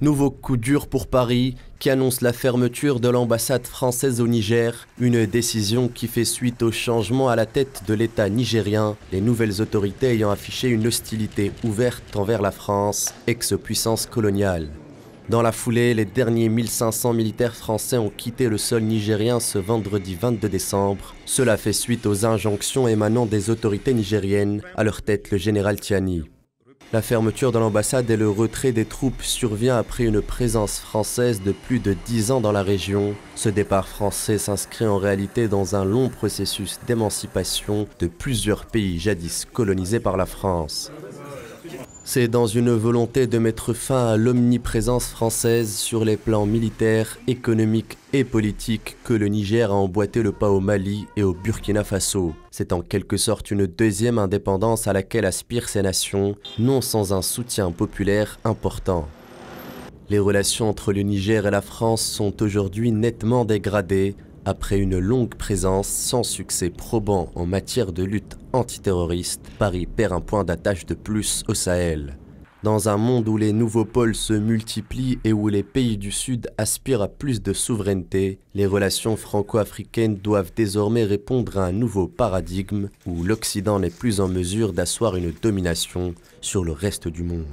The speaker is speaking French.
Nouveau coup dur pour Paris, qui annonce la fermeture de l'ambassade française au Niger, une décision qui fait suite au changement à la tête de l'État nigérien, les nouvelles autorités ayant affiché une hostilité ouverte envers la France, ex-puissance coloniale. Dans la foulée, les derniers 1500 militaires français ont quitté le sol nigérien ce vendredi 22 décembre. Cela fait suite aux injonctions émanant des autorités nigériennes, à leur tête le général Tiani. La fermeture de l'ambassade et le retrait des troupes survient après une présence française de plus de 10 ans dans la région. Ce départ français s'inscrit en réalité dans un long processus d'émancipation de plusieurs pays jadis colonisés par la France. C'est dans une volonté de mettre fin à l'omniprésence française sur les plans militaires, économiques et politiques que le Niger a emboîté le pas au Mali et au Burkina Faso. C'est en quelque sorte une deuxième indépendance à laquelle aspirent ces nations, non sans un soutien populaire important. Les relations entre le Niger et la France sont aujourd'hui nettement dégradées, après une longue présence sans succès probant en matière de lutte antiterroriste, Paris perd un point d'attache de plus au Sahel. Dans un monde où les nouveaux pôles se multiplient et où les pays du Sud aspirent à plus de souveraineté, les relations franco-africaines doivent désormais répondre à un nouveau paradigme où l'Occident n'est plus en mesure d'asseoir une domination sur le reste du monde.